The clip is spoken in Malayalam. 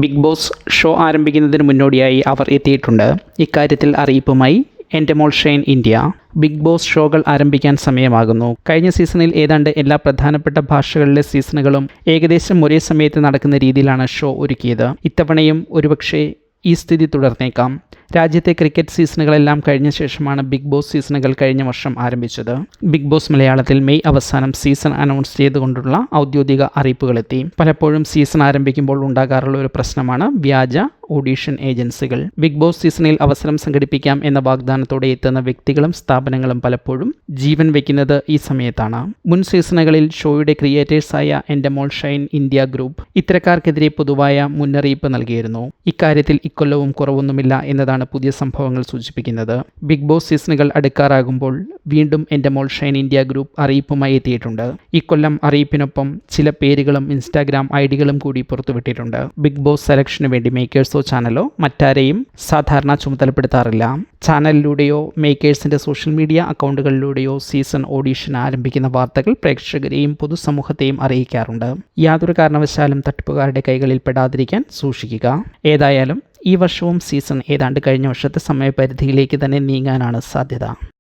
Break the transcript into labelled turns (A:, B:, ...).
A: ബിഗ് ബോസ് ഷോ ആരംഭിക്കുന്നതിന് മുന്നോടിയായി അവർ എത്തിയിട്ടുണ്ട്. ഇക്കാര്യത്തിൽ അറിയിപ്പുമായി എൻ്റെമോൾ ഷൈൻ ഇന്ത്യ. ബിഗ് ബോസ് ഷോകൾ ആരംഭിക്കാൻ സമയമാകുന്നു. കഴിഞ്ഞ സീസണിൽ ഏതാണ്ട് എല്ലാ പ്രധാനപ്പെട്ട ഭാഷകളിലെ സീസണുകളും ഏകദേശം ഒരേ സമയത്ത് നടക്കുന്ന രീതിയിലാണ് ഷോ ഒരുക്കിയത്. ഇത്തവണയും ഒരുപക്ഷെ ഈ സ്ഥിതി തുടർന്നേക്കാം. രാജ്യത്തെ ക്രിക്കറ്റ് സീസണുകളെല്ലാം കഴിഞ്ഞ ശേഷമാണ് ബിഗ് ബോസ് സീസണുകൾ കഴിഞ്ഞ വർഷം ആരംഭിച്ചത്. ബിഗ് ബോസ് മലയാളത്തിൽ മെയ് അവസാനം സീസൺ അനൗൺസ് ചെയ്തുകൊണ്ടുള്ള ഔദ്യോഗിക അറിയിപ്പുകളെത്തി. പലപ്പോഴും സീസൺ ആരംഭിക്കുമ്പോൾ ഉണ്ടാകാറുള്ള ഒരു പ്രശ്നമാണ് വ്യാജ ഓഡീഷൻ ഏജൻസികൾ. ബിഗ് ബോസ് സീസണിൽ അവസരം സംഘടിപ്പിക്കാം എന്ന വാഗ്ദാനത്തോടെ എത്തുന്ന വ്യക്തികളും സ്ഥാപനങ്ങളും പലപ്പോഴും ജീവൻ വയ്ക്കുന്നത് ഈ സമയത്താണ്. മുൻ സീസണുകളിൽ ഷോയുടെ ക്രിയേറ്റേഴ്സായ എൻ്റെമോൾ ഷൈൻ ഇന്ത്യ ഗ്രൂപ്പ് ഇത്തരക്കാർക്കെതിരെ പൊതുവായ മുന്നറിയിപ്പ് നൽകിയിരുന്നു. ഇക്കാര്യത്തിൽ ഇക്കൊല്ലവും കുറവൊന്നുമില്ല എന്നതാണ് പുതിയ സംഭവങ്ങൾ സൂചിപ്പിക്കുന്നത്. ബിഗ് ബോസ് സീസണുകൾ അടുക്കാറാകുമ്പോൾ വീണ്ടും എൻ്റെമോൾ ഷൈൻ ഇന്ത്യ ഗ്രൂപ്പ് അറിയിപ്പുമായി എത്തിയിട്ടുണ്ട്. ഇക്കൊല്ലം അറിയിപ്പിനൊപ്പം ചില പേരുകളും ഇൻസ്റ്റാഗ്രാം ഐഡികളും കൂടി പുറത്തുവിട്ടിട്ടുണ്ട്. ബിഗ് ബോസ് സെലക്ഷന് വേണ്ടി മേക്കേഴ്സോ ചാനലോ മറ്റാരെയും സാധാരണ ചുമതലപ്പെടുത്താറില്ല. ചാനലിലൂടെയോ മേക്കേഴ്സിൻ്റെ സോഷ്യൽ മീഡിയ അക്കൗണ്ടുകളിലൂടെയോ സീസൺ ഓഡീഷൻ ആരംഭിക്കുന്ന വാർത്തകൾ പ്രേക്ഷകരെയും പൊതുസമൂഹത്തെയും അറിയിക്കാറുണ്ട്. യാതൊരു കാരണവശാലും തട്ടിപ്പുകാരുടെ കൈകളിൽ പെടാതിരിക്കാൻ സൂക്ഷിക്കുക. ഏതായാലും ഈ വർഷവും സീസൺ ഏതാണ്ട് കഴിഞ്ഞ വർഷത്തെ സമയപരിധിയിലേക്ക് തന്നെ നീങ്ങാനാണ് സാധ്യത.